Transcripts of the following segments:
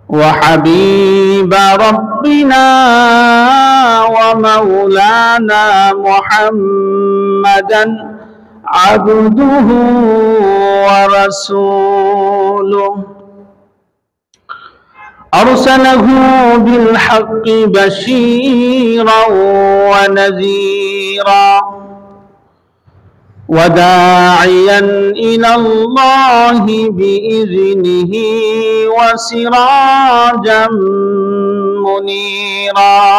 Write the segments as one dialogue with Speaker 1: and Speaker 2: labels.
Speaker 1: وحبيب ربنا ومولانا محمدا عبده ورسوله أرسله بالحق بشيرا ونذيرا وداعيا إلى الله بإذنه وسراجا منيرا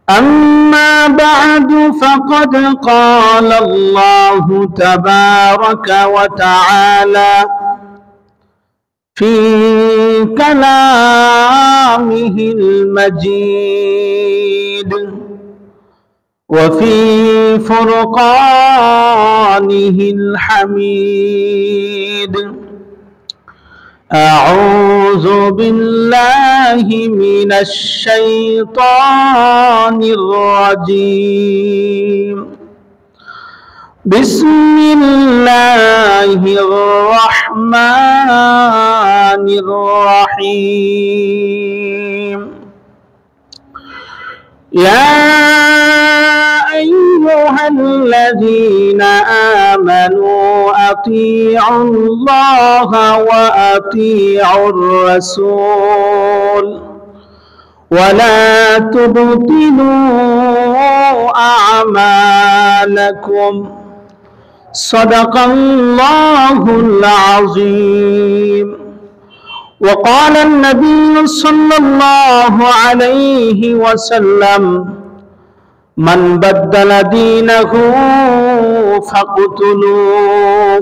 Speaker 1: أما بعد فقد قال الله تبارك وتعالى في كلامه المجيد وفي فرقانه الحميد أعوذ بالله من الشيطان الرجيم بسم الله الرحمن الرحيم يا أيها الذين آمنوا أطيعوا الله وأطيعوا الرسول ولا تبطلوا أعمالكم صدق الله العظيم وقال النبي صلى الله عليه وسلم من بدل دينه فاقتلوه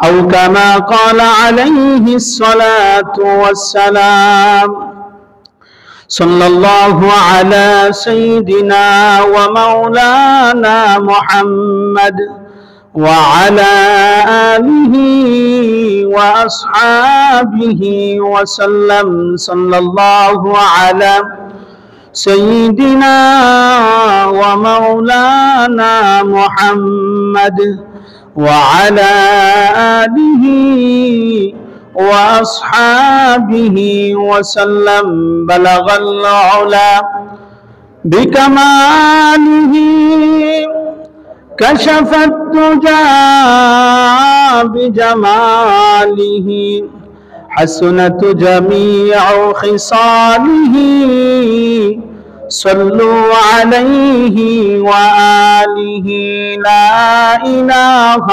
Speaker 1: أو كما قال عليه الصلاة والسلام صلى الله على سيدنا ومولانا محمد وعلى آله وأصحابه وسلم صلى الله على سيدنا ومولانا محمد وعلى آله وأصحابه وسلم بلغ العلا بكماله كشف الدجى بجماله حسنت جميع خصاله صلوا عليه وآله لا إله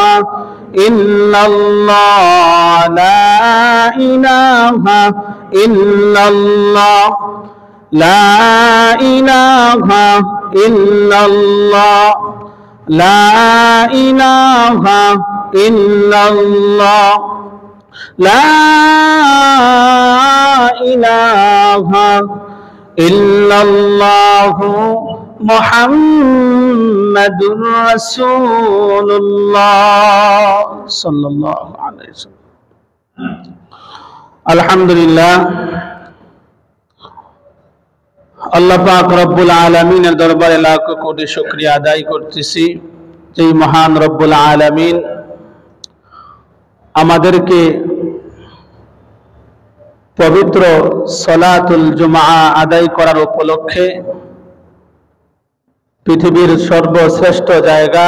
Speaker 1: إلا الله لا إله إلا الله لا إله إلا الله لا إله إلا الله لا إله إلا الله محمد رسول الله صلى الله عليه وسلم الحمد لله আল্লাহ পাক রব্বুল আলামিনের দরবারে লাখ কোটি শুকরিয়া আদায় করতেছি যে মহান রব্বুল আলামিন আমাদেরকে পবিত্র সালাতুল জুমআ আদায় করার উপলক্ষে পৃথিবীর সর্বশ্রেষ্ঠ জায়গা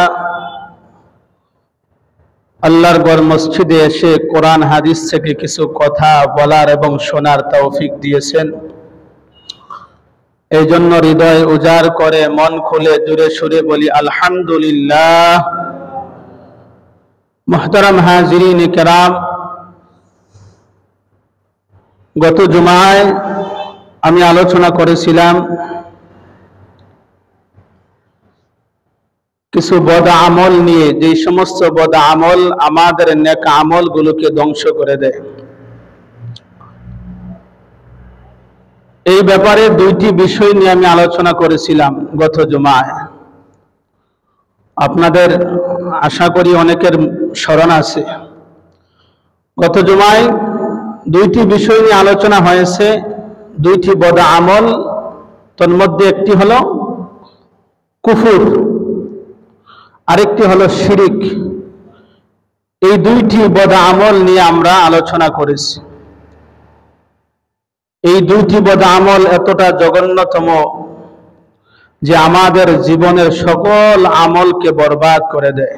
Speaker 1: আল্লাহর ঘর মসজিদে এসে কোরআন হাদিস থেকে কিছু কথা বলার এবং শোনার তৌফিক দিয়েছেন। এই জন্য হৃদয় উজাড় করে মন খুলে জোরে সুরে বলি আলহামদুলিল্লাহ। মুহতারাম হাজিরিন কিরাম, গত জুমায় আমি আলোচনা করেছিলাম কিছু বদ আমল নিয়ে, যে সমস্ত বদ আমল আমাদের নেক আমলগুলোকে ধ্বংস করে দেয়। এই ব্যাপারে দুইটি বিষয় নিয়ে আমি আলোচনা করেছিলাম গত জুমায়। আপনাদের আশা করি অনেকের স্মরণ আছে। গত জুমায় দুইটি বিষয় নিয়ে আলোচনা হয়েছে, দুইটি বদ আমল। তন্মধ্যে একটি হলো কুফর, আরেকটি হলো শিরিক। এই দুইটি বদ আমল নিয়ে আমরা আলোচনা করেছি। এই দুইটি বদ আমল এতটা জঘন্যতম যে আমাদের জীবনের সকল আমলকে বরবাদ করে দেয়,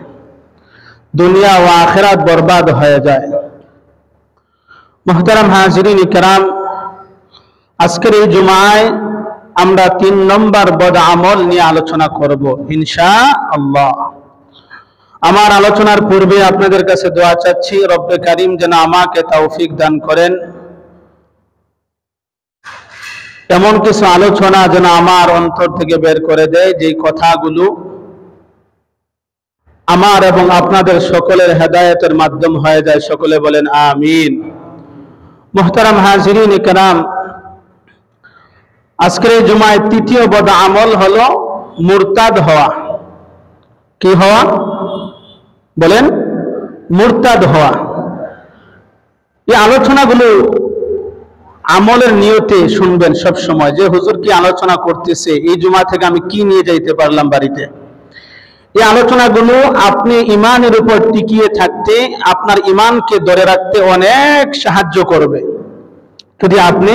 Speaker 1: দুনিয়া ও আখিরাত বরবাদ হয়ে যায়। মুহতারাম হাজিরিন ইকরাম, আজকের এই জুমায় আমরা 3 নম্বর বদ আমল নিয়ে আলোচনা করব ইনশাআল্লাহ। আমার আলোচনার পূর্বে আপনাদের কাছে দোয়া চাচ্ছি, রব্বে কারীম যেন আমাকে তৌফিক দান করেন, এমন কিছু আলোচনা যেন আমার অন্তর থেকে বের করে দেয় যে কথাগুলো আমার এবং আপনাদের সকলের হেদায়েতের মাধ্যম হয়ে যায়। সকলে বলেন আমিন। মুহতারাম হাজিরিন ইকরাম, আজকের এই জুমায় 3য় বদ আমল হলো মুরতাদ হওয়া। কি হওয়া? বলেন, মুরতাদ হওয়া। এই আলোচনাগুলো আমলের নিয়তে শুনবেন সব সময়, যে হুজুর কি আলোচনা করতেছে, এই জুমা থেকে আমি কি নিয়ে যাইতে পারলাম বাড়িতে। এই আলোচনাগুলো আপনি ইমানের উপর টিকিয়ে থাকতে, আপনার ইমানকে ধরে রাখতে অনেক সাহায্য করবে যদি আপনি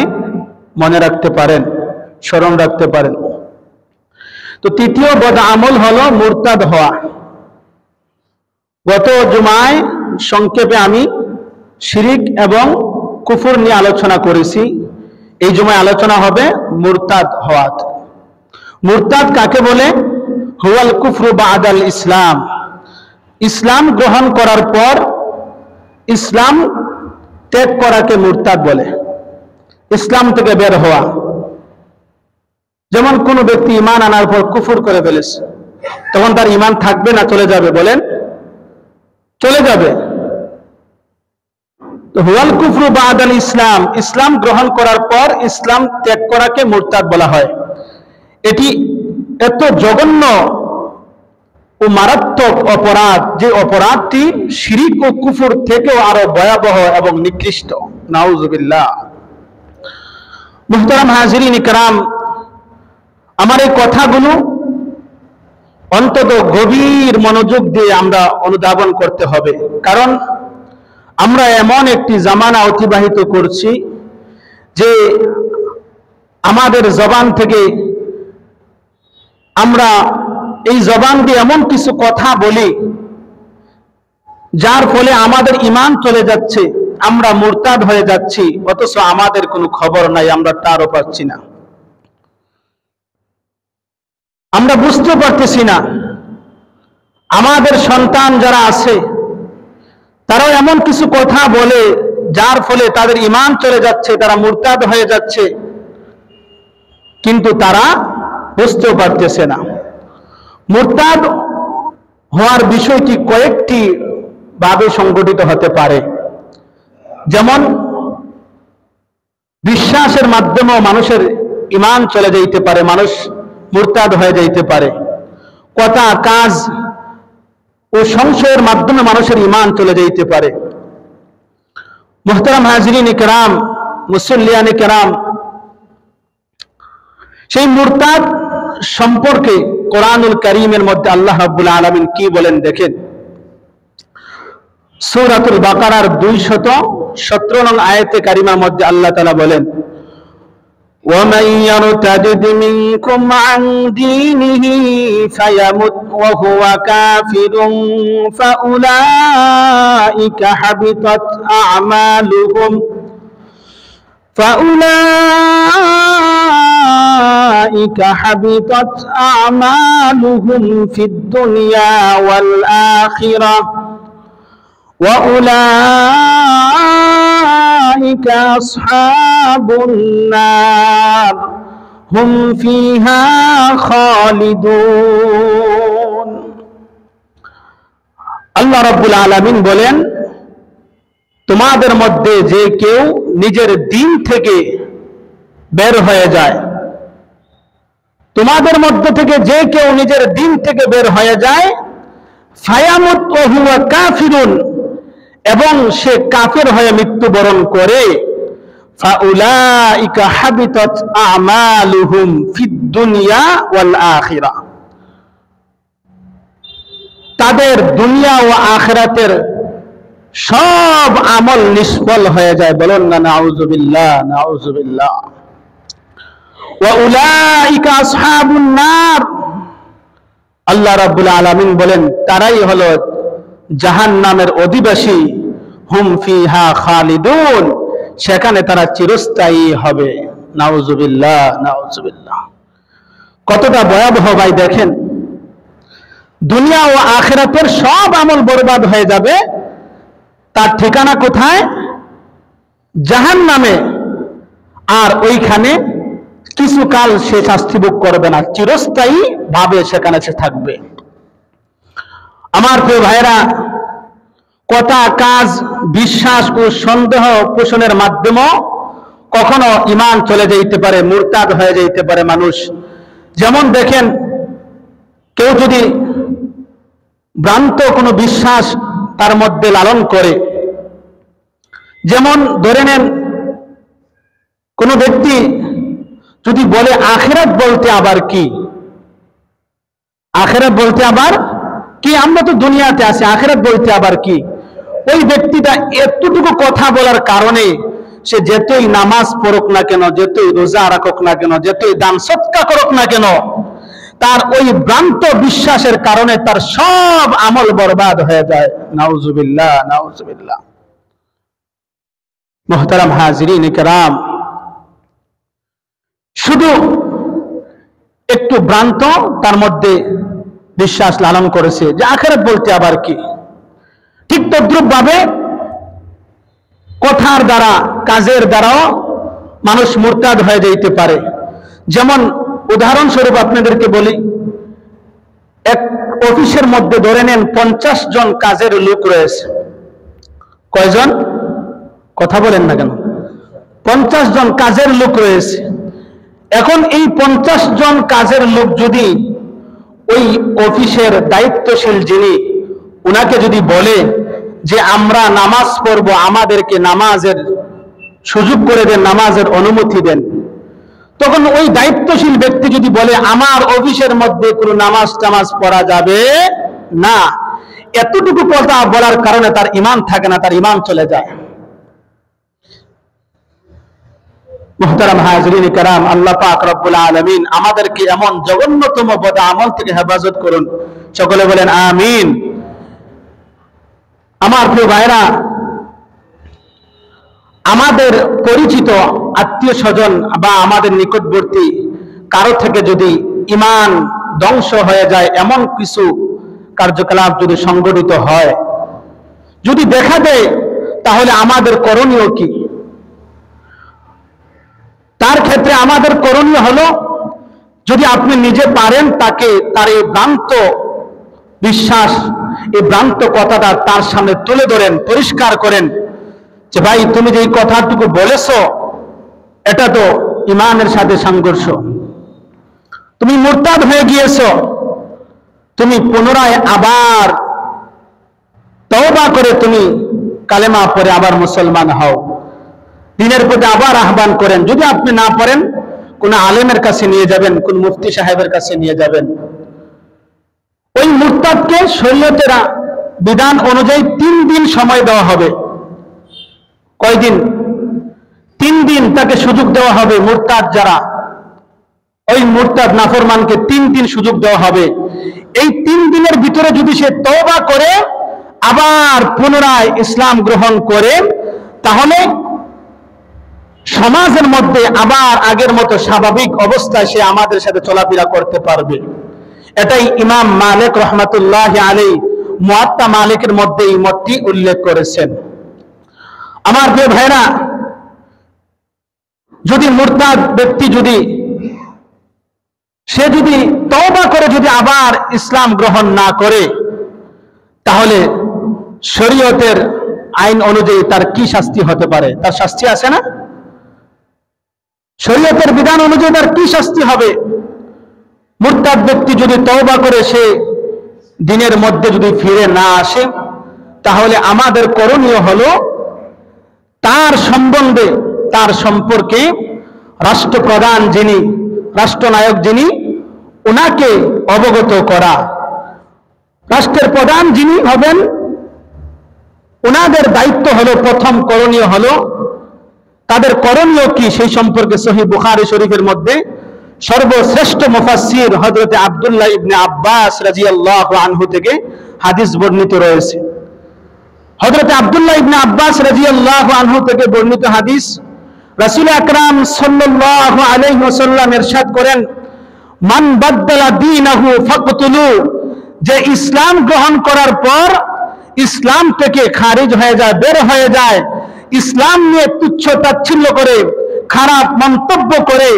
Speaker 1: মনে রাখতে পারেন, স্মরণ রাখতে পারেন। তো 3য় বদ আমল হলো মুরতাদ হওয়া। গত জুমায় সংক্ষেপে আমি শিরিক এবং কুফর নিয়ে আলোচনা করেছি। এই জুমায় আলোচনা হবে মুরতাদ হওয়া। মুরতাদ কাকে বলে? হুয়াল কুফরু বাদাল ইসলাম। ইসলাম গ্রহণ করার পর ইসলাম ত্যাগ করাকে মুরতাদ বলে। ইসলাম থেকে বের হওয়া। যেমন কোন ব্যক্তি ঈমান আনার পর কুফর করে ফেলেছে, তখন তার ঈমান থাকবে না চলে যাবে? বলেন, চলে যাবে। হুয়াল কুফরু বাদাল ইসলাম, ইসলাম গ্রহণ করার পর ইসলাম ত্যাগ করাকে মুরতাদ বলা হয়। এটি এত জঘন্য ও মারাত্মক অপরাধ যে অপরাধটি শিরিক ও কুফর থেকেও আরো ভয়াবহ এবং নিকৃষ্ট। নাউজুবিল্লাহ। মুহতারাম হাজিরিন ইকরাম, আমার এই কথাগুলো অন্তত গভীর মনোযোগ দিয়ে আমরা অনুধাবন করতে হবে, কারণ আমরা এমন একটি জামানা অতিবাহিত করছি যে আমাদের জবান থেকে আমরা এই জবান দিয়ে এমন কিছু কথা বলি যার ফলে আমাদের ঈমান চলে যাচ্ছে, আমরা মুরতাদ হয়ে যাচ্ছি, অথচ আমাদের কোনো খবর নাই, আমরা তারও পাচ্ছি না, আমরা বুঝতে পারতেছি না। আমাদের সন্তান যারা আছে তারাও এমন কিছু কথা বলে যার ফলে তাদের ঈমান চলে যাচ্ছে, তারা মুরতাদ হয়ে যাচ্ছে, কিন্তু তারা বুঝতেও পারতেছে না। মুরতাদ হওয়ার বিষয়টি কয়েকটি ভাবে সংগঠিত হতে পারে। যেমন বিশ্বাসের মাধ্যমেও মানুষের ঈমান চলে যাইতে পারে, মানুষ মুরতাদ হয়ে যাইতে পারে। কথা, কাজ ও সংশয়ের মাধ্যমে মানুষের ঈমান চলে যাইতে পারে। মুহতারাম হাজিরিন ইকরাম, মুসল্লিয়ান ইকরাম, সেই মুরতাদ সম্পর্কে কোরআনুল কারীমের মধ্যে আল্লাহ রাব্বুল আলামিন কি বলেন দেখেন। সূরাতুল বাকারার 217 নং আয়াতে কারিমার মধ্যে আল্লাহ তাআলা বলেন, وَمَن يَرْتَدِدْ مِنكُمْ عَنْ دِينِهِ فَيَمُتْ وَهُوَ كَافِرٌ فَأُولَئِكَ حبطت أعمالهم في الدنيا والآخرة وأولئك أصحاب النار هم فيها خالدون। আল্লাহ রাব্বুল আলামিন বলেন, তোমাদের মধ্যে যে কেউ নিজের দিন থেকে বের হয়ে যায়, তোমাদের মধ্যে থেকে যে কেউ নিজের দিন থেকে বের হয়ে যায়, ফায়ামুত ওয়া হুয়া কাফিরুন, এবং সে কাফের হয়ে মৃত্যুবরণ করে, ফাউলাইকা হাবিতাত আমালুহুম ফিদ দুনিয়া ওয়াল আখিরা, তাদের দুনিয়া ও আখিরাতের সব আমল নিষ্ফল হয়ে যায়। বলুন না নাউযুবিল্লাহ, নাউযুবিল্লাহ। ওয়া উলাইকা আসহাবুন নার, আল্লাহ রাব্বুল আলামিন বলেন তারাই হলো জাহান্নামের অধিবাসী। হুম ফিহা খালিদুন, সেখানে তারা চিরস্থায়ী হবে। নাউযুবিল্লাহ, নাউযুবিল্লাহ। কতটা ভয়াবহ ভাই দেখেন, দুনিয়া ও আখিরাতের সব আমল বরবাদ হয়ে যাবে, তার ঠিকানা কোথায়? জাহান্নামে। আর ওইখানে কিছুকাল সে শাস্তি ভোগ করবে না, চিরস্থায়ী ভাবে সেখানে সে থাকবে। আমার প্রিয় ভাইরা, কথা, কাজ, বিশ্বাস ও সন্দেহ পোষণের মাধ্যমে কখনো ঈমান চলে যেতে পারে, মুরতাদ হয়ে যেতে পারে মানুষ। যেমন দেখেন, কেউ যদি ভ্রান্ত কোনো বিশ্বাস তার মধ্যে লালন করে, যেমন ধরে নেন কোনো ব্যক্তি যদি বলে আখিরাত বলতে আবার কি, আখিরাত বলতে আবার কি, আমরা তো দুনিয়াতে আছি, আখিরাত বলতে আবার কি। ওই ব্যক্তিটা এতটুকু কথা বলার কারণে সে যতই নামাজ পড়ুক না কেন, যতই রোজা রাখুক না কেন, যতই দান সদকা করুক না কেন, তার ওই ভ্রান্ত বিশ্বাসের কারণে তার সব আমল বরবাদ হয়ে যায়। নাউযুবিল্লাহ, নাউযুবিল্লাহ। মুহতারাম হাজিরিন কিরাম, শুধু একটু ভ্রান্ত তার মধ্যে বিশ্বাস লালন করেছে যে আখিরাত বলতে আবার কি। ঠিক তদ্রুপ ভাবে কথার দ্বারা, কাজের দ্বারাও মানুষ মুরতাদ হয়ে যেতে পারে। যেমন উদাহরণস্বরূপ আপনাদেরকে বলি, এক অফিসের মধ্যে ধরে নেন 50 জন কাজের লোক রয়েছে। কয়জন? কথা বলেন না কেন? 50 জন কাজের লোক রয়েছে। এখন এই 50 জন কাজের লোক যদি ওই অফিসের দায়িত্বশীল যিনি, উনাকে যদি বলে যে আমরা নামাজ পড়বো, আমাদেরকে নামাজের সুযোগ করে দেন, নামাজের অনুমতি দেন, তখন ওই দায়িত্বশীল ব্যক্তি যদি বলে আমার অফিসের মধ্যে কোনো নামাজ টামাজ পড়া যাবে না, এতটুকু কথা বলার কারণে তার ঈমান থাকে না, তার ঈমান চলে যায়। মুহতারাম হাজিরিন কিরাম, আল্লাহ পাক রব্বুল আলামিন আমাদেরকে এমন জঘন্যতম বদ আমল থেকে হেফাজত করুন। সকলে বলেন আমিন। আমার প্রিয় ভাইরা, আমাদের পরিচিত আত্মীয় স্বজন বা আমাদের নিকটবর্তী কারো থেকে যদি ঈমান ধ্বংস হয়ে যায়, এমন কিছু কার্যকলাপ যদি সংঘটিত হয়, যদি দেখা দেয়, তাহলে আমাদের করণীয় কি? তার ক্ষেত্রে আমাদের করণীয় হলো, যদি আপনি নিজে পারেন তাকে তার এই ভ্রান্ত বিশ্বাস, এই ভ্রান্ত কথাটা তার সামনে তুলে ধরেন, পরিষ্কার করেন যে ভাই তুমি যে কথাটুকু বলেছো এটা তো ঈমানের সাথে সংঘর্ষ, তুমি মুরতাদ হয়ে গিয়েছো, তুমি পুনরায় আবার তওবা করে তুমি কালেমা পড়ে আবার মুসলমান হও, দিনের প্রতি আবার আহ্বান করেন। যদি আপনি না পারেন, কোন আলেমের কাছে নিয়ে যাবেন, কোন মুফতি সাহেবের কাছে নিয়ে যাবেন। ওই মুরতাদকে শরীয়তের বিধান অনুযায়ী 3 দিন সময় দেওয়া হবে। কয়দিন? 3 দিন তাকে সুযোগ দেওয়া হবে। মুরতাদ যারা, ওই মুরতাদ নাফরমানকে 3 দিন সুযোগ দেওয়া হবে। এই 3 দিনের ভিতরে যদি সে তওবা করে আবার পুনরায় ইসলাম গ্রহণ করে, তাহলে সমাজের মধ্যে আবার আগের মতো স্বাভাবিক অবস্থায় সে আমাদের সাথে চলাফেরা করতে পারবে। এটাই ইমাম মালিক রহমাতুল্লাহ আলাইহি মুয়াত্তা মালিকের মধ্যে এই মতটি উল্লেখ করেছেন। আমার প্রিয় ভাইরা, যদি মুরতাদ ব্যক্তি সে যদি তওবা করে যদি আবার ইসলাম গ্রহণ না করে, তাহলে শরীয়তের আইন অনুযায়ী তার কি শাস্তি হতে পারে? তার শাস্তি আছে না? শরীয়তের বিধান অনুযায়ী তার কি শাস্তি হবে? মুরতাদ ব্যক্তি যদি তওবা করে সে দিনের মধ্যে যদি ফিরে না আসে, তাহলে আমাদের করণীয় হলো তার সম্বন্ধে, তার সম্পর্কে রাষ্ট্রপ্রধান যিনি, রাষ্ট্রনায়ক যিনি, ওনাকে অবগত করা। রাষ্ট্রের প্রধান যিনি হবেন ওনাদের দায়িত্ব হলো, প্রথম করণীয় হলো, তাদের করণীয় কি সেই সম্পর্কে সহিহ বুখারী শরীফের মধ্যে সর্বশ্রেষ্ঠ মুফাসসির হযরত আব্দুল্লাহ ইবনে আব্বাস রাদিয়াল্লাহু আনহু থেকে হাদিস বর্ণিত রয়েছে। হযরত আব্দুল্লাহ ইবনে আব্বাস রাদিয়াল্লাহু আনহু থেকে বর্ণিত হাদিস, রাসূল আকরাম সাল্লাল্লাহু আলাইহি ওয়াসাল্লাম ইরশাদ করেন, মান বাদদালা দীনাহু ফাকতুলু, যে ইসলাম গ্রহণ করার পর ইসলাম থেকে খারিজ হয়ে যায়, বের হয়ে যায়, ইসলাম নিয়ে তুচ্ছ তাচ্ছিল্য করে, খারাপ মন্তব্য করে,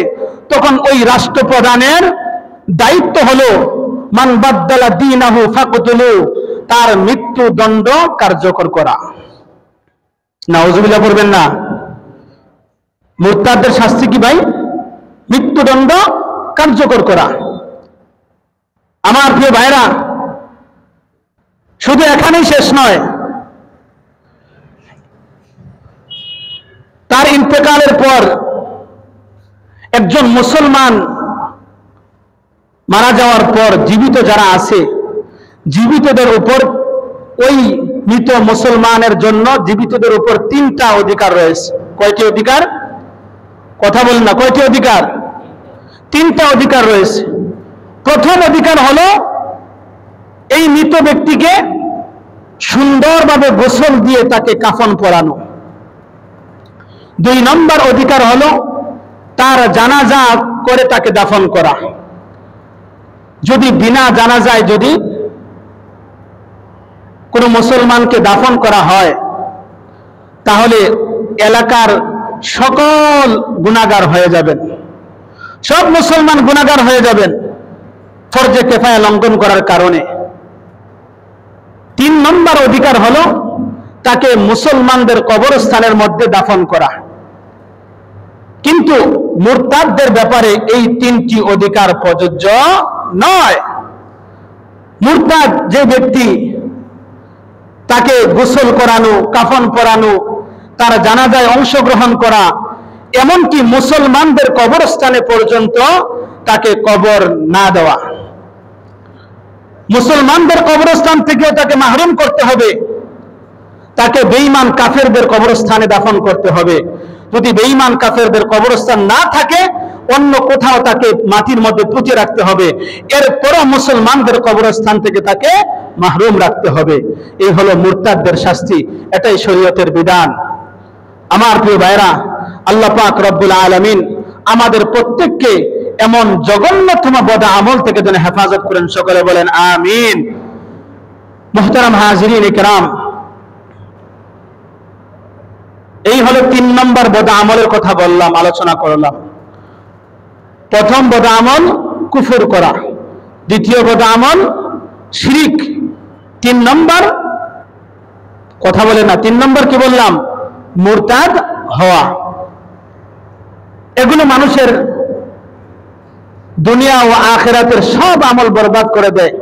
Speaker 1: তখন ওই রাষ্ট্রপ্রধানের দায়িত্ব হলো মান বাদদালা দীনাহু ফাকতুলু, তার মৃত্যুদণ্ড কার্যকর করা। নাউজুবিল্লাহ পড়বেন না। মুরতাদদের শাস্তি কি ভাই? মৃত্যুদণ্ড কার্যকর করা। আমার প্রিয় ভাইরা, শুধু এখানেই শেষ নয়, তার ইন্তেকালের পর একজন মুসলমান মারা যাওয়ার পর জীবিত যারা আছে, জীবিতদের উপর, ওই মৃত মুসলমানের জন্য জীবিতদের উপর 3টা অধিকার রয়েছে। কয়টি অধিকার? কথা বলেন না, কয়টি অধিকার? 3টা অধিকার রয়েছে। প্রথম অধিকার হলো এই মৃত ব্যক্তিকে সুন্দরভাবে গোসল দিয়ে তাকে কাফন পরানো। 2 নম্বর অধিকার হলো তার জানাজা করে তাকে দাফন করা। যদি বিনা জানাজায় যদি কোনো মুসলমানকে দাফন করা হয়, তাহলে এলাকার সকল গুনাহগার হয়ে যাবেন, সব মুসলমান গুনাহগার হয়ে যাবেন ফরজে কিফায়া লঙ্ঘন করার কারণে। 3 নম্বর অধিকার হলো তাকে মুসলমানদের কবরস্থানের মধ্যে দাফন করা। কিন্তু মুরতাদদের ব্যাপারে এই 3টি অধিকার প্রযোজ্য নয়। মুরতাদ যে ব্যক্তি, তাকে গোসল করানো, কাফন পরানো, তার জানাজায় অংশগ্রহণ করা, এমনকি মুসলমানদের কবরস্থানে পর্যন্ত তাকে কবর না দেওয়া, মুসলমানদের কবরস্থান থেকেও তাকে মাহরুম করতে হবে, তাকে বেঈমান কাফেরদের কবরস্থানে দাফন করতে হবে। যদি বেঈমান কাফেরদের কবরস্থান না থাকে, অন্য কোথাও তাকে মাটির মধ্যে পুঁতে রাখতে হবে, এরপরও মুসলমানদের কবরস্থান থেকে তাকে মাহরুম রাখতে হবে। এই হলো মুরতাদদের শাস্তি, এটাই শরীয়তের বিধান। আমার প্রিয় ভাইরা, আল্লাহ পাক রব্বুল আলামিন আমাদের প্রত্যেককে এমন জঘন্যতম বদ আমল থেকে যেন হেফাজত করেন, সকলে বলেন আমিন। মুহতারাম হাজিরিন ইকরাম, এই হলো 3 নম্বর বদ আমলের কথা বললাম, আলোচনা করলাম। প্রথম বদ আমল কুফর করা, দ্বিতীয় বদ আমল শিরিক, 3 নম্বর কথা বলে না, 3 নম্বর কি বললাম? মুরতাদ হওয়া। এগুলো মানুষের দুনিয়া ও আখিরাতের সব আমল বরবাদ করে দেয়,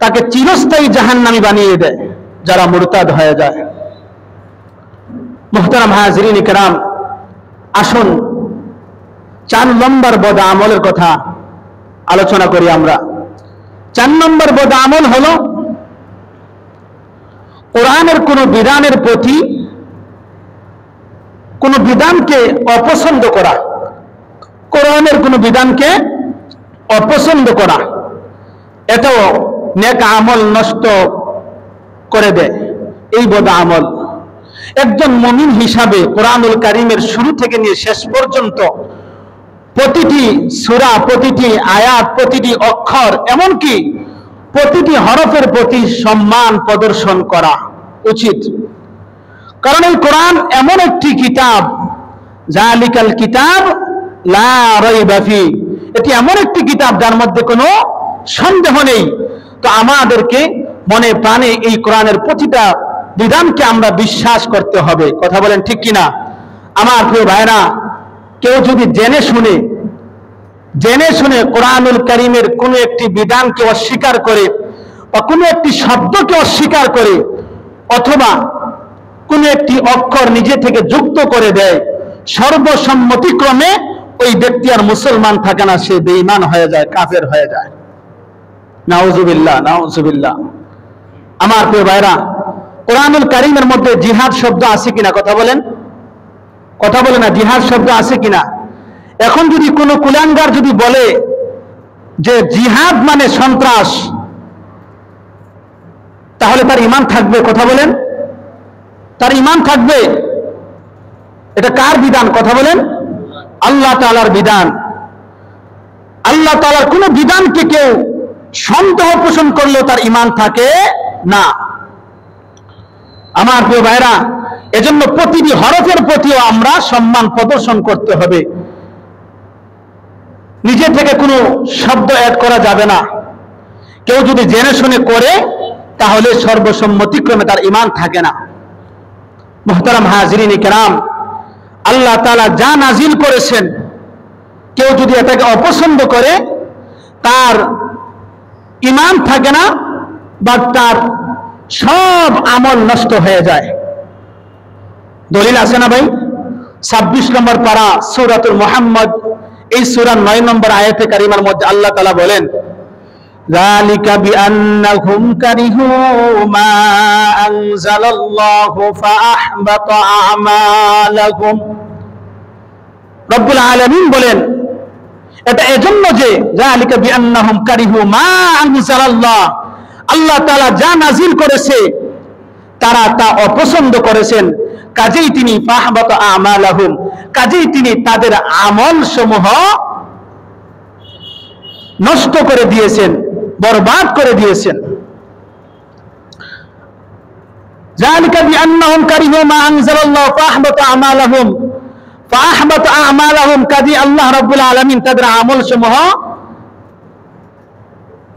Speaker 1: তাকে চিরস্থায়ী জাহান্নামী বানিয়ে দেয় যারা মুরতাদ হয়ে যায়। মুহতারাম হাজিরিন ইকরাম, আসুন 4 নম্বর বদ আমলের কথা আলোচনা করি আমরা। 4 নম্বর বদ আমল হলো কোরআনের কোন বিধানের প্রতি, কোন বিধানকে অপছন্দ করা, কোরআনের কোন বিধানকে অপছন্দ করা, এটাও নেক আমল নষ্ট করে দেয়, এই বদ আমল। একজন মুমিন হিসাবে কোরআনুল কারীমের শুরু থেকে নিয়ে শেষ পর্যন্ত প্রতিটি সূরা, প্রতিটি আয়াত, প্রতিটি অক্ষর, এমনকি প্রতিটি হরফের প্রতি সম্মান প্রদর্শন করা উচিত। কারণ এই কোরআন এমন একটি কিতাব, জালিকাল কিতাব লা রাইবা ফি, এটি এমন একটি কিতাব যার মধ্যে কোনো সন্দেহ নেই। তো আমাদেরকে মনে প্রাণে এই কোরআনের প্রতিটা বিধানকে আমরা বিশ্বাস করতে হবে। কথা বলেন ঠিক কিনা? আমার প্রিয় ভাইরা, কেউ যদি জেনে শুনে কোরআনুল কারীমের কোনো একটি বিধানকে অস্বীকার করে, বা কোনো একটি শব্দকে অস্বীকার করে, অথবা কোনো একটি অক্ষর নিজে থেকে যুক্ত করে দেয়, সর্বসম্মতিক্রমে ওই ব্যক্তি আর মুসলমান থাকে না, সে বেঈমান হয়ে যায়, কাফের হয়ে যায়। নাউজুবিল্লাহ, নাউজুবিল্লাহ। আমার প্রিয় ভাইরা, কোরআনুল কারীমের মধ্যে জিহাদ শব্দ আছে কিনা কথা বলেন? কথা বলে না, জিহাদ শব্দ আছে কিনা? এখন যদি কোনো কুলাঙ্গার যদি বলে যে জিহাদ মানে সন্ত্রাস, তাহলে তার ঈমান থাকবে? কথা বলেন, তার ঈমান থাকবে? এটা কার বিধান? কথা বলেন, আল্লাহ তাআলার বিধান। আল্লাহ তাআলার কোন বিধানকে কেউ সন্দেহ পোষণ করলেও তার ঈমান থাকে না। আমার প্রিয় ভাইরা, এজন্য প্রতিটি হরফের প্রতিও আমরা সম্মান প্রদর্শন করতে হবে। নিজে থেকে কোনো শব্দ অ্যাড করা যাবে না। কেউ যদি জেনে শুনে করে তাহলে সর্বসম্মতিক্রমে তার ঈমান থাকে না। মুহতারাম হাজিরিন কিরাম, আল্লাহ তাআলা যা নাজিল করেছেন কেউ যদি এটাকে অপছন্দ করে তার ঈমান থাকে না, বা তার সব আমল নষ্ট হয়ে যায়। দলিল আছে না ভাই? 26 নম্বর পারা সূরাতুল মুহাম্মদ, এই সূরার 9 নম্বর আয়াতে কারিমার মধ্যে আল্লাহ তাআলা বলেন, যালিকা বিআন্নাহুম কারিহু মা আনজালাল্লাহু ফাআহবাতা আ'মালাহুম। রব্বুল আলামিন বলেন, এটা এজন্য যে যালিকা বিআন্নাহুম কারিহু মা আনজালাল্লাহ, আল্লাহ তাআলা যা নাজিল করেছে তারা তা অপছন্দ করেছেন, কাজেই তিনি ফাহবাতা আমালাহুম, কাজেই তিনি তাদের আমল সমূহ নষ্ট করে দিয়েছেন, বরবাদ করে দিয়েছেন। যালিকা বিআন্নাহুম কারিহু মা আনজালাল্লাহু ফাহবাতা আমালাহুম, ফাহবাতা আমালাহুম, কাজেই আল্লাহ রাব্বুল আলামিন তাদের আমল সমূহ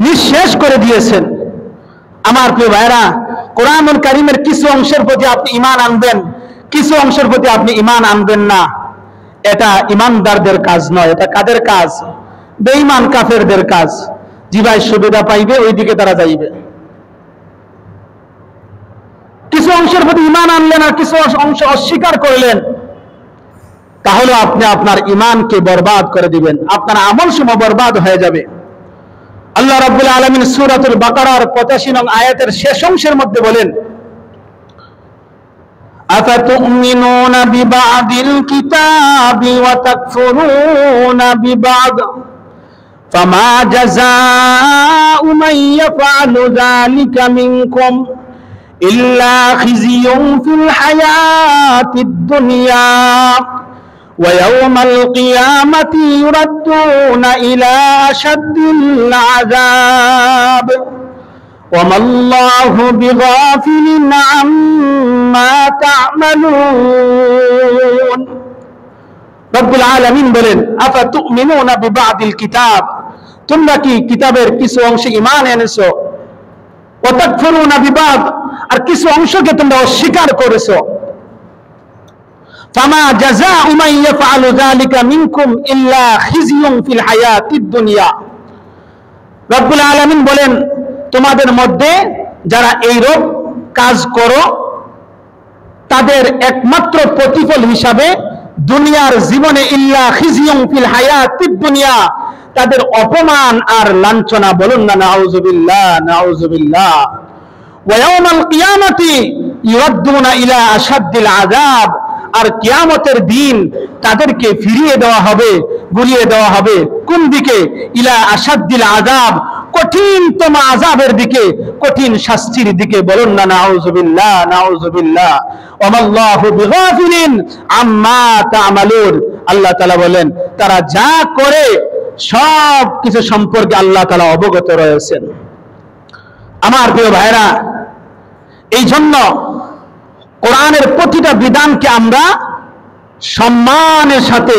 Speaker 1: নিঃশেষ করে দিয়েছেন। আমার প্রিয় ভাইরা, কোরআনুল কারীমের কিছু অংশের প্রতি আপনি ঈমান আনবেন, কিছু অংশের প্রতি আপনি ঈমান আনবেন না। এটা ঈমানদারদের কাজ নয়, এটা কাদের কাজ? বেঈমান কাফেরদের কাজ। জিবায় সুবিধা পাইবে ওইদিকে তারা যাইবে। কিছু অংশের প্রতি ঈমান আনলেন আর কিছু অংশ অস্বীকার করলেন, তাহলে আপনি আপনার ঈমানকে বরবাদ করে দিবেন, আপনার আমল সমূহ বরবাদ হয়ে যাবে। আল্লাহ রাব্বুল আলামিন সূরাতুল বাকারার 85 নং আয়াতের শেষ অংশের মধ্যে বলেন, আফাতুমিনুনা বিবাদিল কিতাবি ওয়া তাকফুরুনা বিবাদ ফামা জাযাউ মান ইয়াফআলু যালিকা মিনকুম ইল্লা খিজিয়ুন ফিল হায়াতিদ দুনিয়া ويوم القيامة يردون إلى أشد العذاب وما الله بغافل عما تعملون। رب العالمين বলেন, আফাতুমিনুনা বিবাদিল কিতাব, তোমরা কি কিতাবের কিছু অংশে ঈমান এনেছো, ওয়া তাকফুরুনা বিবাদ, আর কিছু অংশকে তোমরা অস্বীকার করেছো। ফামা জাযাউ মান ইয়াফআলু যালিকা মিনকুম ইল্লা খিজিয়ুন ফিল হায়াতিদ দুনিয়া। রব্বুল আলামিন বলেন, তোমাদের মধ্যে যারা এইরূপ কাজ করো তাদের একমাত্র প্রতিফল হিসাবে দুনিয়ার জীবনে ইল্লা খিজিয়ুন ফিল হায়াতিদ দুনিয়া, তাদের অপমান আর লাঞ্ছনা। বলুন না নাউযুবিল্লাহ, নাউযুবিল্লাহ। ওয়া ইয়াউমাল কিয়ামাতি ইউরাদ্দুনা ইলা আশাদ্দিল আযাব, আর কিয়ামতের দিন তাদেরকে ফিরিয়ে দেওয়া হবে, ঘুরিয়ে দেওয়া হবে কোন দিকে? ইলা আশাদ্দিল আযাব, কঠিনতম আযাবের দিকে, কঠিন শাস্তির দিকে। বলুন না নাউযুবিল্লাহ, নাউযুবিল্লাহ। ওয়াল্লাহু বিগাফিলিন আম্মা তা'মালুন, আল্লাহ তাআলা বলেন তারা যা করে সব কিছু সম্পর্কে আল্লাহ তাআলা অবগত রয়েছেন। আমার প্রিয় ভাইরা, এই জন্য কোরআনের প্রতিটা বিধানকে আমরা সম্মানের সাথে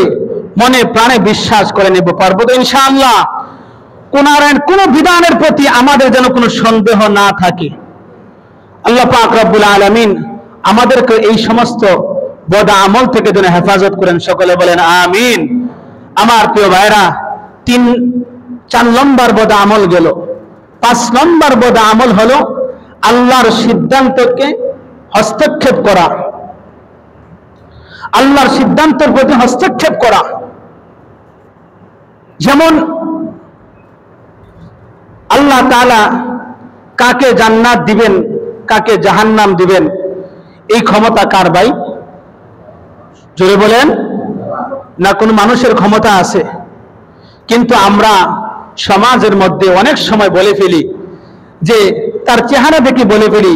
Speaker 1: মনে প্রাণে বিশ্বাস করে নেব, পারবো তো ইনশাআল্লাহ? কোন বিধানের প্রতি আমাদের যেন কোনো সন্দেহ না থাকে। আল্লাহ পাক রব্বুল আলামিন আমাদেরকে এই সমস্ত বদ আমল থেকে যেন হেফাজত করেন, সকলে বলেন আমিন। আমার প্রিয় ভাইরা, 4 নম্বর বদ আমল গেল। 5 নম্বর বদ আমল হলো আল্লাহর সিদ্ধান্তকে হস্তক্ষেপ করা, আল্লাহর সিদ্ধান্তের প্রতি হস্তক্ষেপ করা। যেমন আল্লাহ তাআলা কাকে জান্নাত দিবেন, কাকে জাহান্নাম দিবেন, এই ক্ষমতা কার ভাই? জোরে বলেন। না কোন মানুষের ক্ষমতা আছে? কিন্তু আমরা সমাজের মধ্যে অনেক সময় বলে ফেলি, যে তার চেহারা দেখে বলে ফেলি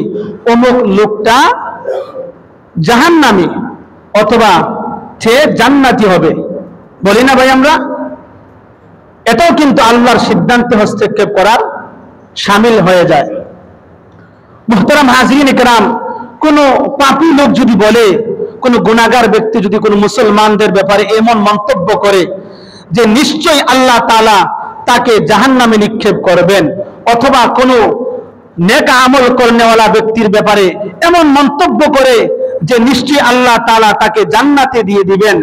Speaker 1: অমুক লোকটা জাহান্নামী অথবা সে জান্নাতি হবে, বলি না ভাই আমরা? এটাও কিন্তু আল্লাহর সিদ্ধান্তে হস্তক্ষেপ করার শামিল হয়ে যায়। মুহতারাম হাজিরিন ইকরাম, কোন পাপী লোক যদি বলে, কোন গুনাহগার ব্যক্তি যদি কোন মুসলমানদের ব্যাপারে এমন মন্তব্য করে যে নিশ্চয়ই আল্লাহ তাআলা তাকে জাহান্নামে নিক্ষেপ করবেন, অথবা কোন নেক আমল করনেওয়ালা ব্যক্তির ব্যাপারে এমন মন্তব্য করে যে নিশ্চয়ই আল্লাহ তাআলা তাকে জান্নাতে দিয়ে দিবেন,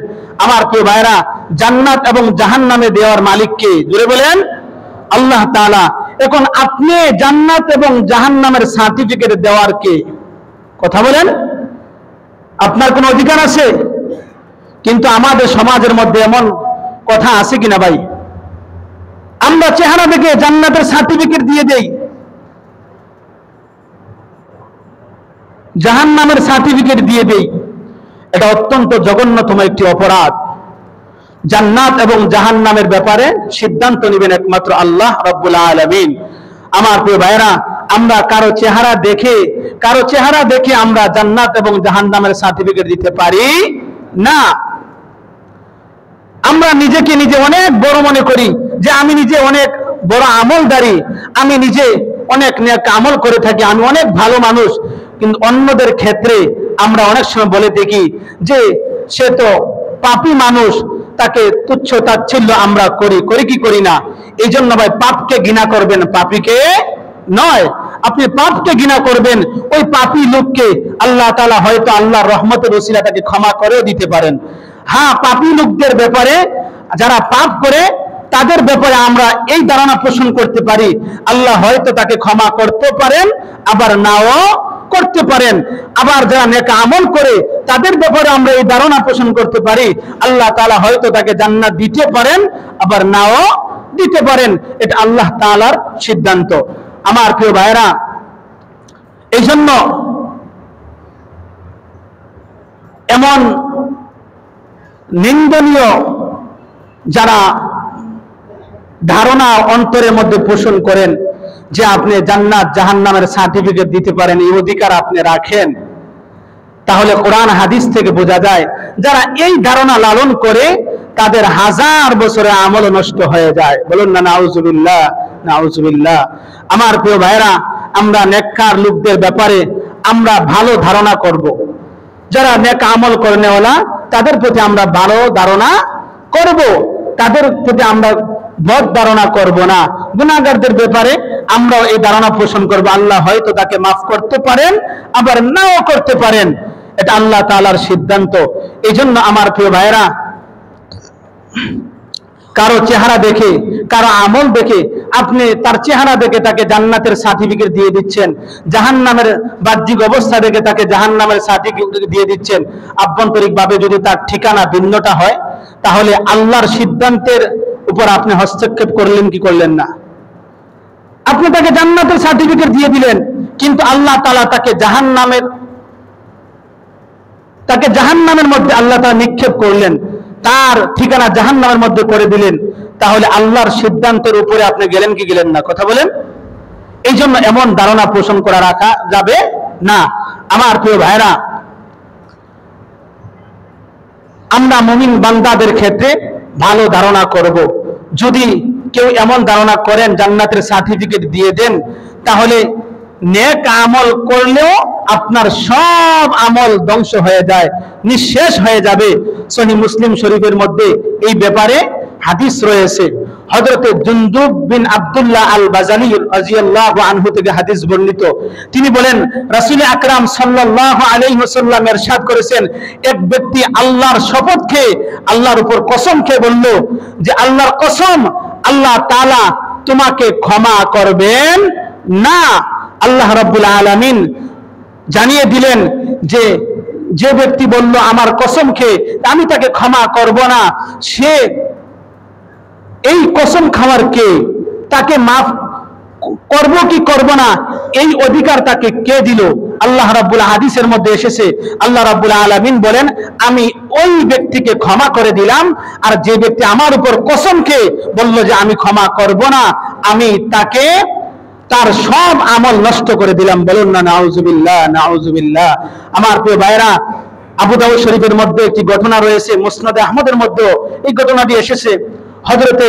Speaker 1: আমার প্রিয় ভাইরা, জান্নাত এবং জাহান্নামে দেওয়ার মালিক কে? জোরে বলেন, আল্লাহ তাআলা। এখন আপনি জান্নাত এবং জাহান্নামের সার্টিফিকেট দেওয়ার কে? কথা বলেন, আপনার কোনো অধিকার আছে? কিন্তু আমাদের সমাজের মধ্যে এমন কথা আছে কিনা ভাই? আমরা চেহারা দেখে জান্নাতের সার্টিফিকেট দিয়ে দেই, জাহান্নামের সার্টিফিকেট দিয়ে দেই। এটা অত্যন্ত জঘন্যতম একটি অপরাধ। জান্নাত এবং জাহান্নামের ব্যাপারে সিদ্ধান্ত নেবেন একমাত্র আল্লাহ রাব্বুল আলামিন। আমার প্রিয় ভাইরা, আমরা কারো চেহারা দেখে আমরা জান্নাত এবং জাহান্নামের সার্টিফিকেট দিতে পারি না। আমরা নিজেকে নিজে অনেক বড় মনে করি যে আমি নিজে অনেক বড় আমলদারি, আমি নিজে অনেক নেক আমল করে থাকি, আমি অনেক ভালো মানুষ। কিন্তু অন্যদের ক্ষেত্রে আমরা অনেক সময় বলে দেখি যে সে তো পাপী মানুষ, তাকে তুচ্ছ তাচ্ছিল্য আমরা করি কি করি না? এই জন্য ভাই পাপকে ঘৃণা করবেন, পাপীকে নয়। আপনি পাপকে ঘৃণা করবেন, ওই পাপী লোককে আল্লাহ তাআলা হয়তো আল্লাহর রহমতের ওসিলা তাকে ক্ষমা করেও দিতে পারেন। হ্যাঁ, পাপী লোকদের ব্যাপারে, যারা পাপ করে তাদের ব্যাপারে আমরা এই ধারণা পোষণ করতে পারি আল্লাহ হয়তো তাকে ক্ষমা করতে পারেন, আবার নাও করতে পারেন। আবার যারা নেক আমল করে তাদের ব্যাপারে আমরা এই ধারণা পোষণ করতে পারি আল্লাহ তাআলা হয়তো তাকে জান্নাত দিতে পারেন, আবার নাও দিতে পারেন। এটা আল্লাহ তাআলার সিদ্ধান্ত। আমার প্রিয় ভাইরা, এই জন্য এমন নিন্দনীয় যারা ধারণা অন্তরের মধ্যে পোষণ করেন যে আপনি জান্নাত জাহান্নামের সার্টিফিকেট দিতে পারেন, এই অধিকার আপনি রাখেন, তাহলে কোরআন হাদিস থেকে বোঝা যায় যারা এই ধারণা লালন করে তাদের হাজার বছরের আমল নষ্ট হয়ে যায়। বলুন না নাউজুবিল্লাহ, নাউজুবিল্লাহ। আমার প্রিয় ভাইরা, আমরা নেককার লোকদের ব্যাপারে আমরা ভালো ধারণা করব। যারা নেক আমল করনেওয়ালা তাদের প্রতি আমরা ভালো ধারণা করব, তাদের প্রতি আমরা বদ ধারণা করব না। গুনাহগারদের ব্যাপারে আমরাও এই ধারণা পোষণ করব আল্লাহ হয়তো তাকে মাফ করতে পারেন, আবার নাও করতে পারেন। এটা আল্লাহ তাআলার সিদ্ধান্ত। এই জন্য আমার প্রিয় ভাইরা, কারো চেহারা দেখে, কারো আমল দেখে আপনি তার চেহারা দেখে তাকে জান্নাতের সার্টিফিকেট দিয়ে দিচ্ছেন, জাহান্নামের বাহ্যিক অবস্থা দেখে তাকে জাহান্নামের সার্টিফিকেট দিয়ে দিচ্ছেন। আভ্যন্তরিক ভাবে যদি তার ঠিকানা ভিন্নটা হয়, তাহলে আল্লাহর সিদ্ধান্তের উপর আপনি হস্তক্ষেপ করলেন কি করলেন না? আপনি তাকে জান্নাতের সার্টিফিকেট দিয়ে দিলেন, কিন্তু আল্লাহ তাআলা তাকে জাহান্নামের মধ্যে আল্লাহ তাআলা নিক্ষেপ করলেন, তার ঠিকানা জাহান্নামের মধ্যে করে দিলেন। তাহলে আল্লাহর সিদ্ধান্তের উপরে আপনি গেলেন কি গেলেন না? কথা বলেন। এই জন্য এমন ধারণা পোষণ করা রাখা যাবে না। আমার প্রিয় ভাইরা, আমরা মুমিন বান্দাদের ক্ষেত্রে ভালো ধারণা করব। যদি কেউ এমন ধারণা করেন জান্নাতের সার্টিফিকেট দিয়ে দেন, তাহলে নেক আমল করলেও আপনার সব আমল ধ্বংস হয়ে যায়, নিঃশেষ হয়ে যাবে। সহিহ মুসলিম শরীফের মধ্যে এই ব্যাপারে হাদিস রয়েছে। হযরত জুনদুব বিন আব্দুল্লাহ আল বাজালি রাদিয়াল্লাহু আনহু থেকে হাদিস বর্ণিত। তিনি বলেন, রাসূল আকরাম সাল্লাল্লাহু আলাইহি ওয়াসাল্লাম ইরশাদ করেছেন, এক ব্যক্তি আল্লাহর শপথ খেয়ে, আল্লাহর উপর কসম খেয়ে বলল যে আল্লাহর কসম, আল্লাহ তাআলা তোমাকে ক্ষমা করবেন না। আল্লাহ রাব্বুল আলামিন জানিয়ে দিলেন যে যে ব্যক্তি বলল আমার কসম খেয়ে আমি তাকে ক্ষমা করব না, সে এই কসম খাওয়ার কে? তাকে মাফ করব কি করব না এই অধিকার তাকে কে দিল? আল্লাহ রাব্বুল হাদিসের মধ্যে এসেছে, আল্লাহ রাব্বুল আলামিন বলেন, আমি ওই ব্যক্তিকে ক্ষমা করে দিলাম, আর যে ব্যক্তি আমার উপর কসম খেয়ে বলল যে আমি ক্ষমা করব না, আমি তাকে তার সব আমল নষ্ট করে দিলাম। বলুন না নাউজুবিল্লাহ, নাউজুবিল্লাহ। আমার প্রিয় ভাইরা, আবু দাউদ শরীফের মধ্যে একটি ঘটনা রয়েছে, মুসনাদ আহমদের মধ্যে এই ঘটনাটি এসেছে। হযরতে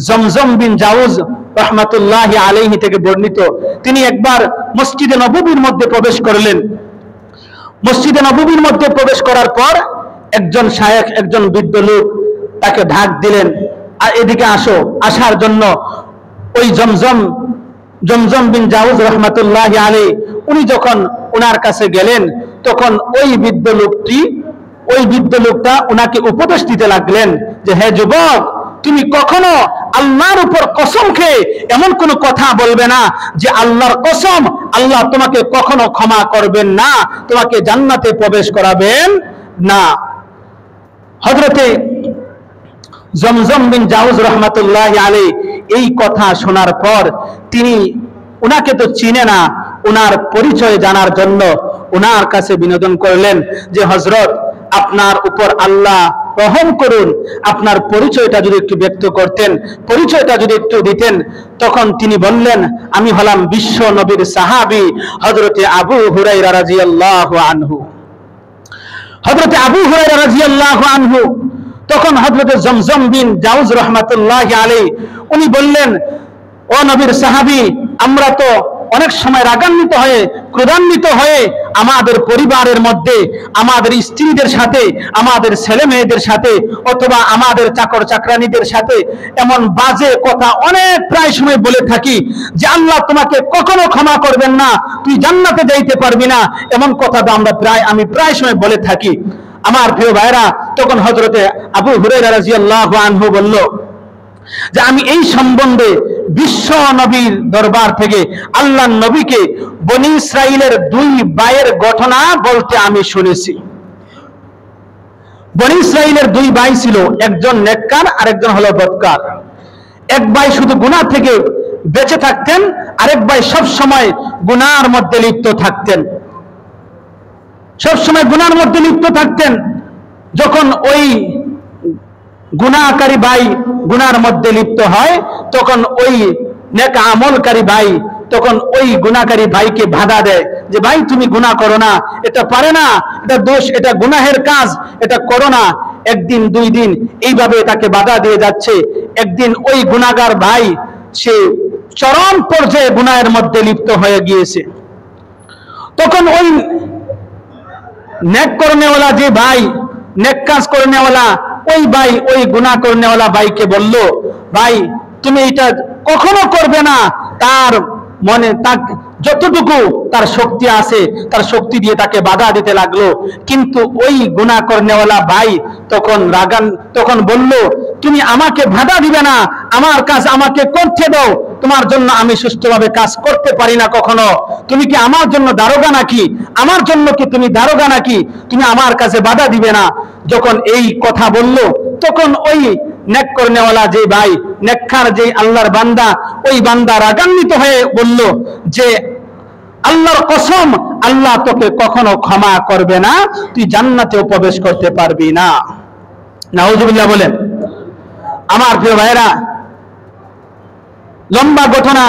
Speaker 1: জমজম বিন জাউজ রাহমাতুল্লাহি আলাইহি থেকে বর্ণিত, তিনি একবার মসজিদে নববীর মধ্যে প্রবেশ করলেন। মসজিদে নববীর মধ্যে প্রবেশ করার পর একজন শায়েখ, একজন বৃদ্ধ লোক তাকে ডাক দিলেন, আর এদিকে আসো। আসার জন্য ওই জমজম বিন জাউজ রাহমাতুল্লাহি আলাইহি উনি যখন ওনার কাছে গেলেন, তখন ওই বৃদ্ধ লোকটা ওনাকে উপদেশ দিতে লাগলেন যে, হে যুবক, তুমি কখনো আল্লাহর উপর কসম খেয়ে এমন কোনো কথা বলবে না যে আল্লাহর কসম, আল্লাহ তোমাকে কখনো ক্ষমা করবেন না, তোমাকে জান্নাতে প্রবেশ করাবেন না। হযরতে জমজম বিন জাউজ রাহমাতুল্লাহি আলাইহি এই কথা শোনার পর তিনি, উনাকে তো চিনে না, উনার পরিচয় জানার জন্য উনার কাছে বিনোদন করলেন যে, হযরত, আপনার উপর আল্লাহ রহম করুন, আপনার পরিচয়টা যদি একটু ব্যক্ত করতেন, পরিচয়টা যদি একটু দিতেন। তখন তিনি বললেন, আমি হলাম বিশ্ব নবীর সাহাবী হযরতে আবু হুরায়রা রাদিয়াল্লাহু আনহু। হযরতে আবু হুরায়রা রাদিয়াল্লাহু আনহু তখন হযরতে জমজম বিন জাউজ রাহমাতুল্লাহি আলাইহি উনি বললেন, ও নবীর সাহাবী, আমরা তো অনেক সময় রাগান্বিত হয়ে, ক্রোধান্বিত হয়ে আমাদের পরিবারের মধ্যে আমাদের স্ত্রীদের সাথে, আমাদের ছেলে মেয়েদের সাথে, অথবা আমাদের চাকর চাকরানীদের সাথে এমন বাজে কথা অনেক প্রায় সময় বলে থাকি যে আল্লাহ তোমাকে কখনো ক্ষমা করবেন না, তুই জান্নাতে যাইতে পারবি না, এমন কথা তো আমি প্রায় সময় বলে থাকি। আমার প্রিয় ভাইরা, তখন হযরতে আবু হুরায়রা রাদিয়াল্লাহু আনহু বলল যে, আমি এই সম্বন্ধে বিশ্ব নবীর দরবার থেকে আল্লাহর নবীকে বনী ইসরাইলের দুই ভাইয়ের ঘটনা বলতে আমি শুনেছি। বনী ইসরাইলের দুই ভাই ছিল, একজন নেককার আর একজন হলো বদকার। এক ভাই শুধু গুনাহ থেকে বেঁচে থাকতেন, আরেক ভাই সব সময় গুনাহর মধ্যে লিপ্ত থাকতেন, সব সময় গুনাহর মধ্যে লিপ্ত থাকতেন। যখন ওই গুনাহকারী ভাই গুনার মধ্যে লিপ্ত হয়, তখন ওই নেক আমলকারী ভাই তখন ওই গুনাহকারী ভাইকে বাধা দেয় যে, ভাই তুমি গুনাহ করো না, এটা পারে না, এটা দোষ, এটা গুনাহের কাজ, এটা করো না। একদিন দুই দিন এইভাবে তাকে বাধা দিয়ে যাচ্ছে। একদিন ওই গুনাহগার ভাই সে চরম পর্যায়ে গুনাহের মধ্যে লিপ্ত হয়ে গিয়েছে। তখন ওই নেক করনেওয়ালা যে ভাই, নেক কাজ করনেওয়ালা ওই ভাই ওই গুনাহ করনেওয়ালা ভাইকে বলল, ভাই তুমি এটা কখনো করবে না। তার মনে যতটুকু তার শক্তি আছে তার শক্তি দিয়ে তাকে বাধা দিতে লাগলো। কিন্তু ওই গুনাহ করনেওয়ালা ভাই তখন বলল, তুমি আমাকে বাধা দিবে না, আমার কাজ আমাকে করতে দাও, তোমার জন্য আমি সুষ্ঠুভাবে কাজ করতে পারি না কখনো। তুমি কি আমার জন্য দারোগা নাকি? আমার জন্য কি তুমি দারোগা নাকি? তুমি আমার কাছে বাধা দিবে না। যখন এই কথা বলল, তখন ওই নেক করনেওয়ালা যে ভাই, নেককার যে আল্লাহর বান্দা, ওই বান্দা রাগান্বিত হয়ে বলল যে, আল্লাহর কসম, আল্লাহ তোকে কখনো ক্ষমা করবে না, তুই জান্নাতেও প্রবেশ করতে পারবি না। নাউজুবিল্লাহ বলেন। আমার প্রিয় ভাইরা, লম্বা ঘটনা।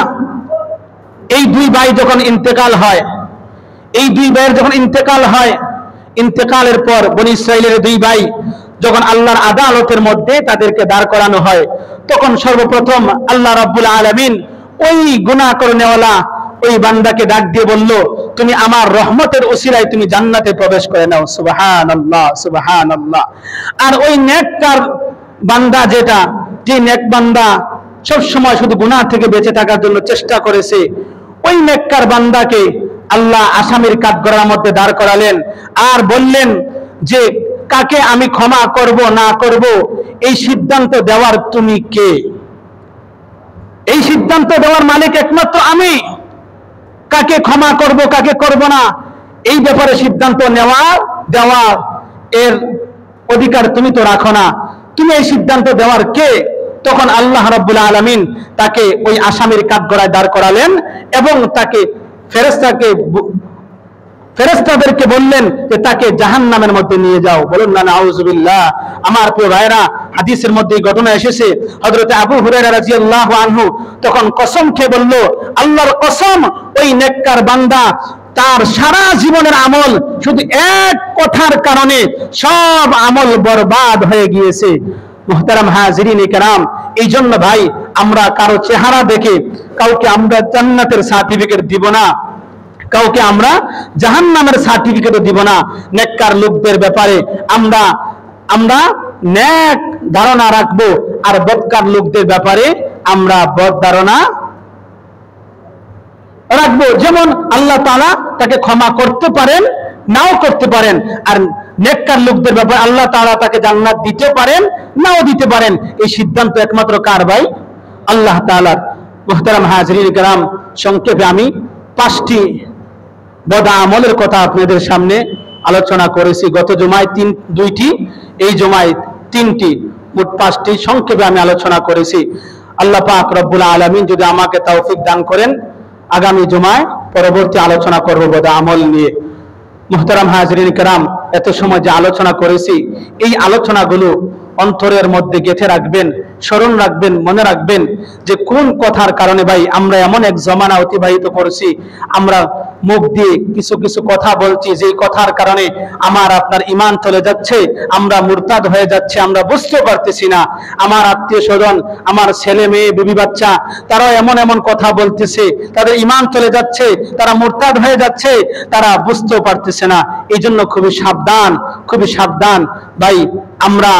Speaker 1: এই দুই ভাই যখন ইন্তেকাল হয়, এই দুই ভাইয়ের যখন ইন্তেকাল হয়, ইন্তেকালের পর বনী ইসরাইলের দুই ভাই যখন আল্লাহর আদালতের মধ্যে তাদেরকে দাঁড় করানো হয়, তখন সর্বপ্রথম আল্লাহ রাব্বুল আলামিন ওই গুনাহ করনেওয়ালা ওই বান্দাকে ডাক দিয়ে বলল, তুমি আমার রহমতের ওসিলায় তুমি জান্নাতে প্রবেশ করে নাও। সুবহানাল্লাহ, সুবহানাল্লাহ। আর ওই নেককার বান্দা যে নেক বান্দা সব সময় শুধু গুনাহ থেকে বেঁচে থাকার জন্য চেষ্টা করেছে, ওই নেককার বান্দাকে আল্লাহ আসামির কাঠগড়ার মধ্যে দাঁড় করালেন আর বললেন যে, কাকে আমি ক্ষমা করব না করব এই সিদ্ধান্ত দেওয়ার তুমি কে? এই সিদ্ধান্ত দেওয়ার মালিক একমাত্র আমি। কাকে ক্ষমা করব কাকে করব না এই ব্যাপারে সিদ্ধান্ত দেওয়ার এর অধিকার তুমি তো রাখো না। তুমি এই সিদ্ধান্ত দেওয়ার কে? তখন আল্লাহ রাব্বুল আলামিন তাকে ওই আসামির কাঠগড়ায় দাঁড় করালেন এবং তাকে ফেরেশতাদেরকে বললেন যে তাকে জাহান্নামের মধ্যে নিয়ে যাও। বলুন না নাউযুবিল্লাহ। আমার প্রিয় ভাইরা, হাদিসের মধ্যে এই ঘটনা এসেছে। হযরত আবু হুরায়রা রাদিয়াল্লাহু আনহু তখন কসম খেয়ে বলল, আল্লাহর কসম, ওই নেককার বান্দা তার সারা জীবনের আমল শুধু এক কথার কারণে সব আমল বরবাদ হয়ে গিয়েছে। মুহতারাম হাজিরিন কিরাম, এই জন্য ভাই আমরা কারো চেহারা দেখে কাউকে আমরা জান্নাতের সার্টিফিকেট দিব না, কাউকে আমরা জাহান্নামের সার্টিফিকেটও দিব না। নেককার লোকদের ব্যাপারে আমরা নেক ধারণা রাখবো, আর বদকার লোকদের ব্যাপারে আমরা বদ ধারণা রাখবো। যেমন আল্লাহ তাআলা তাকে ক্ষমা করতে পারেন, নাও করতে পারেন, আর নেককার লোকদের ব্যাপারে আল্লাহ তাআলা তাকে জান্নাত দিতে পারেন, নাও দিতে পারেন। এই সিদ্ধান্ত একমাত্র কার ভাই? আল্লাহ তাআলার। মুহতারাম হাজিরিন কিরাম, সংক্ষেপে আমি 5টি বদ আমলের কথা আপনাদের সামনে আলোচনা করেছি। গত জুমায় 2টি, এই জুমায় 3টি, মোট 5টি সংক্ষেপে আমি আলোচনা করেছি। আল্লাহ পাক রব্বুল আলামিন যদি আমাকে তৌফিক দান করেন, আগামী জুমায় পরবর্তী আলোচনা করব বদ আমল নিয়ে। মুহতারাম হাজিরিন কিরাম, এত সময় যে আলোচনা করেছি, এই আলোচনাগুলো অন্তরের মধ্যে গেঁথে রাখবেন, স্মরণ রাখবেন, মনে রাখবেন যে কোন কথার কারণে ভাই আমরা এমন এক জমানা অতিবাহিত করছি, আমরা মুখ দিয়ে কিছু কিছু কথা বলছি, যেই কথার কারণে আমার আপনার ঈমান চলে যাচ্ছে, আমরা মুরতাদ হয়ে যাচ্ছে, আমরা বুঝতে পারতেছি না। আমার আত্মীয় স্বজন, আমার ছেলে মেয়ে, বিবি বাচ্চা, তারাও এমন এমন কথা বলতেছে, তাদের ঈমান চলে যাচ্ছে, তারা মুরতাদ হয়ে যাচ্ছে, তারা বুঝতেও পারতেছে না। এই জন্য খুবই সাবধান ভাই। আমরা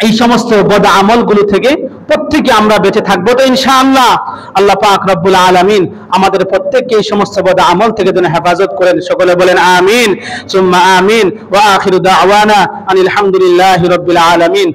Speaker 1: এই সমস্ত বদ আমলগুলো থেকে প্রত্যেকে আমরা বেঁচে থাকবো তো ইনশাআল্লাহ। আল্লাহ পাক রব্বুল আলামিন আমাদের প্রত্যেককে এই সমস্ত বদ আমল থেকে যেন হেফাজত করেন। সকলে বলেন আমিন সুম্মা আমিন। ওয়া আখিরু দাওয়ানা আনিল হামদুলিল্লাহি রাব্বিল আলামিন।